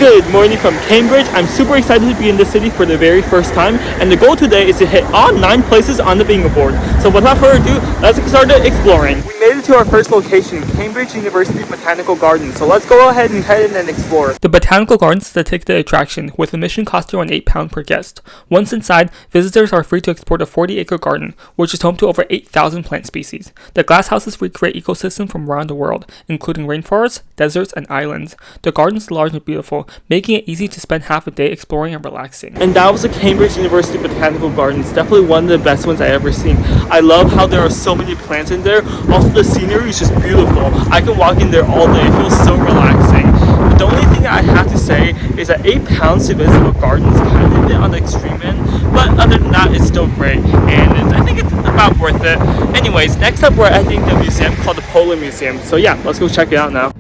Good morning from Cambridge. I'm super excited to be in this city for the very first time, and the goal today is to hit all 9 places on the bingo board. So without further ado, let's get started exploring. We made it to our first location, Cambridge University Botanical Gardens. So let's go ahead and head in and explore. The Botanical Gardens is the ticketed attraction, with admission costing around £8 per guest. Once inside, visitors are free to explore the 40-acre garden, which is home to over 8,000 plant species. The glass houses recreate ecosystems from around the world, including rainforests, deserts, and islands. The garden is large and beautiful, making it easy to spend half a day exploring and relaxing. And that was the Cambridge University Botanical Gardens, definitely one of the best ones I've ever seen. I love how there are so many plants in there. Also, the scenery is just beautiful. I can walk in there all day. It feels so relaxing. But the only thing I have to say is that £8 to visit a garden is kind of a bit on the extreme end, but other than that, it's still great, and I think it's about worth it. Anyways, next up we're at the museum called the Polar Museum. So yeah, let's go check it out now.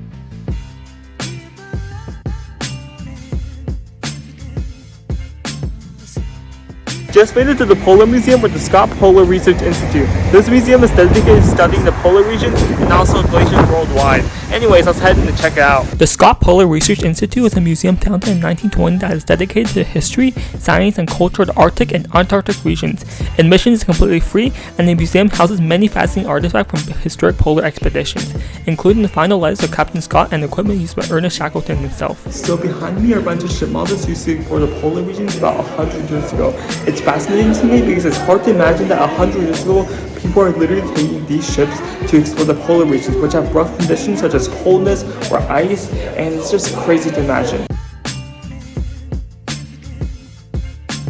Just made it to the Polar Museum with the Scott Polar Research Institute. This museum is dedicated to studying the polar regions and also glaciers worldwide. Anyways, let's head in to check it out. The Scott Polar Research Institute is a museum founded in 1920 that is dedicated to the history, science, and culture of the Arctic and Antarctic regions. Admission is completely free, and the museum houses many fascinating artifacts from historic polar expeditions, including the final letters of Captain Scott and equipment used by Ernest Shackleton himself. So behind me are a bunch of ship models used to explore the polar regions about 100 years ago. It's fascinating to me because it's hard to imagine that 100 years ago, people are literally taking these ships to explore the polar regions, which have rough conditions such as coldness or ice, and it's just crazy to imagine.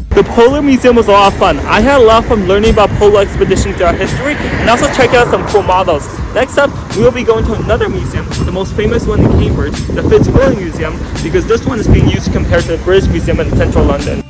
The Polar Museum was a lot of fun. I had a lot of fun learning about polar expeditions throughout history and also checking out some cool models. Next up, we will be going to another museum, the most famous one in Cambridge, the Fitzwilliam Museum, because this one is being used compared to the British Museum in central London.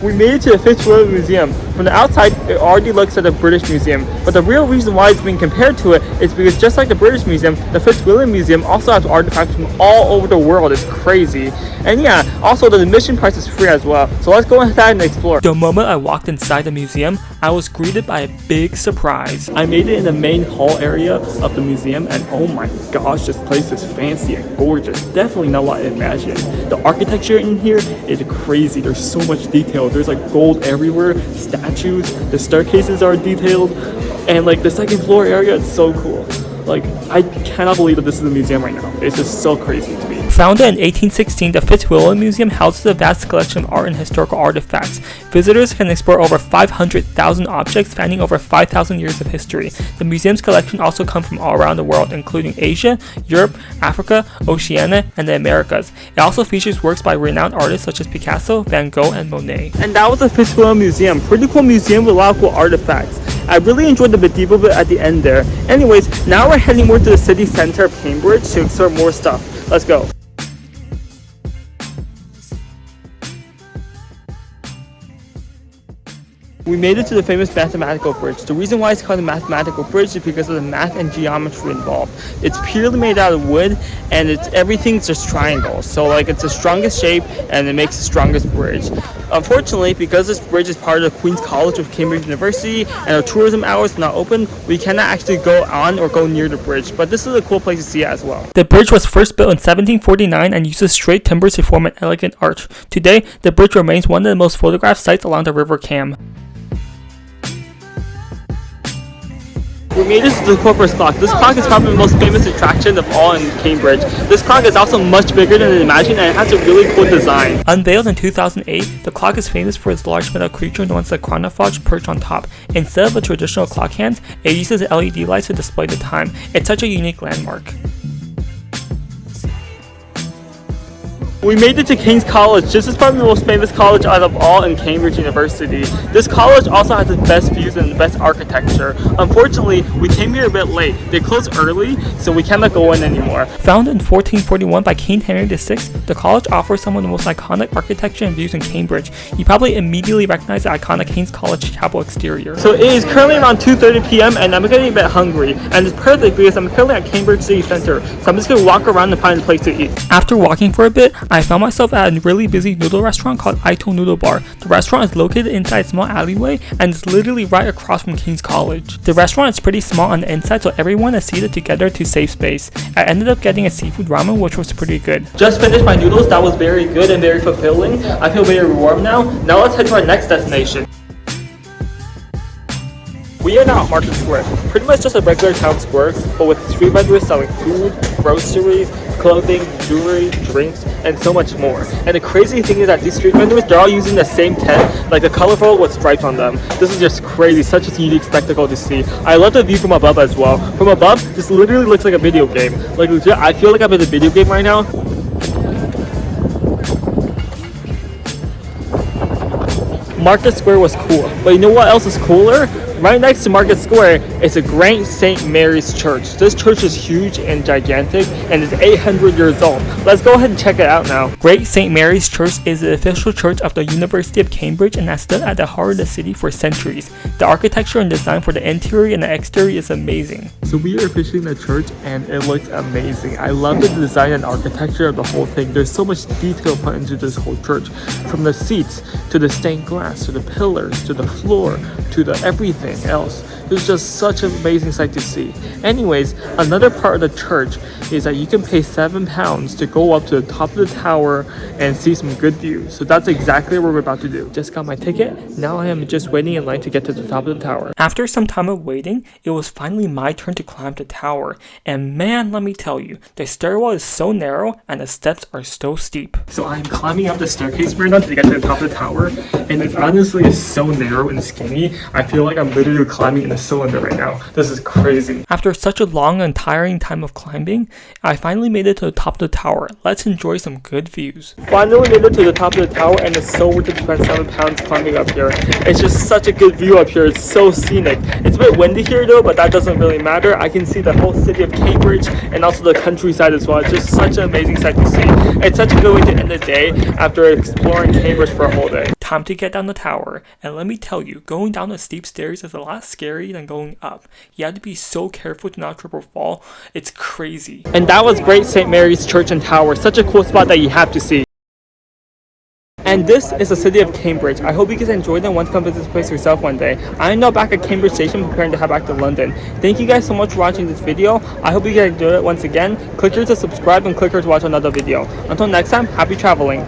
We made it to the Fitzwilliam Museum. From the outside, it already looks like the British Museum, but the real reason why it's being compared to it is because just like the British Museum, the Fitzwilliam Museum also has artifacts from all over the world. It's crazy. And yeah, also the admission price is free as well. So let's go ahead and explore. The moment I walked inside the museum, I was greeted by a big surprise. I made it in the main hall area of the museum, and oh my gosh, this place is fancy and gorgeous. Definitely not what I imagined. The architecture in here is crazy. There's so much detail. There's like gold everywhere, statues, the staircases are detailed, and like the second floor area is so cool. Like, I cannot believe that this is a museum right now. It's just so crazy to me. Founded in 1816, the Fitzwilliam Museum houses a vast collection of art and historical artifacts. Visitors can explore over 500,000 objects spanning over 5,000 years of history. The museum's collection also comes from all around the world, including Asia, Europe, Africa, Oceania, and the Americas. It also features works by renowned artists such as Picasso, Van Gogh, and Monet. And that was the Fitzwilliam Museum. Pretty cool museum with a lot of cool artifacts. I really enjoyed the medieval bit at the end there. Anyways, now we're heading more to the city center of Cambridge to explore more stuff. Let's go. We made it to the famous mathematical bridge. The reason why it's called the mathematical bridge is because of the math and geometry involved. It's purely made out of wood, and everything's just triangles. So like it's the strongest shape, and it makes the strongest bridge. Unfortunately, because this bridge is part of the Queen's College of Cambridge University and our tourism hours are not open, we cannot actually go on or go near the bridge. But this is a cool place to see it as well. The bridge was first built in 1749 and uses straight timbers to form an elegant arch. Today, the bridge remains one of the most photographed sites along the River Cam. We made it to the Corpus Clock. This clock is probably the most famous attraction of all in Cambridge. This clock is also much bigger than I imagined, and it has a really cool design. Unveiled in 2008, the clock is famous for its large metal creature known as the chronophage perched on top. Instead of a traditional clock hands, it uses LED lights to display the time. It's such a unique landmark. We made it to King's College. This is probably the most famous college out of all in Cambridge University. This college also has the best views and the best architecture. Unfortunately, we came here a bit late. They closed early, so we cannot go in anymore. Founded in 1441 by King Henry VI, the college offers some of the most iconic architecture and views in Cambridge. You probably immediately recognize the iconic King's College chapel exterior. So it is currently around 2:30 p.m. and I'm getting a bit hungry. And it's perfect because I'm currently at Cambridge City Center, so I'm just going to walk around and find a place to eat. After walking for a bit, I found myself at a really busy noodle restaurant called Aito Noodle Bar. The restaurant is located inside a small alleyway and is literally right across from King's College. The restaurant is pretty small on the inside, so everyone is seated together to save space. I ended up getting a seafood ramen, which was pretty good. Just finished my noodles. That was very good and very fulfilling. I feel very warm now. Now let's head to our next destination. We are now at Market Square, pretty much just a regular town square, but with street vendors selling food, groceries, clothing, jewelry, drinks, and so much more. And the crazy thing is that these street vendors, they're all using the same tent, like the colorful with stripes on them. This is just crazy, such a unique spectacle to see. I love the view from above as well. From above, this literally looks like a video game. Like legit, I feel like I'm in a video game right now. Market Square was cool, but you know what else is cooler? Right next to Market Square is a Great St. Mary's Church. This church is huge and gigantic and is 800 years old. Let's go ahead and check it out now. Great St. Mary's Church is the official church of the University of Cambridge and has stood at the heart of the city for centuries. The architecture and design for the interior and the exterior is amazing. So we are officially in the church and it looks amazing. I love the design and architecture of the whole thing. There's so much detail put into this whole church. From the seats, to the stained glass, to the pillars, to the floor, to the everything else. It was just such an amazing sight to see. Anyways, another part of the church is that you can pay £7 to go up to the top of the tower and see some good views. So that's exactly what we're about to do. Just got my ticket. Now I am just waiting in line to get to the top of the tower. After some time of waiting, it was finally my turn to climb the tower. And man, let me tell you, the stairwell is so narrow and the steps are so steep. So I'm climbing up the staircase right now to get to the top of the tower. And it honestly is so narrow and skinny. I feel like I'm literally climbing in a cylinder right now. This is crazy. After such a long and tiring time of climbing, I finally made it to the top of the tower. Let's enjoy some good views. Finally made it to the top of the tower and it's so worth it to spend £7 climbing up here. It's just such a good view up here. It's so scenic. It's a bit windy here though, but that doesn't really matter. I can see the whole city of Cambridge and also the countryside as well. It's just such an amazing sight to see. It's such a good way to end the day after exploring Cambridge for a whole day. Time to get down the tower, and let me tell you, going down the steep stairs is a lot scarier than going up. You have to be so careful to not trip or fall. It's crazy. And that was Great St. Mary's Church and Tower. Such a cool spot that you have to see. And this is the city of Cambridge. I hope you guys enjoyed and want to come visit this place yourself one day. I am now back at Cambridge Station preparing to head back to London. Thank you guys so much for watching this video. I hope you guys enjoyed it once again. Click here to subscribe and click here to watch another video. Until next time, happy traveling.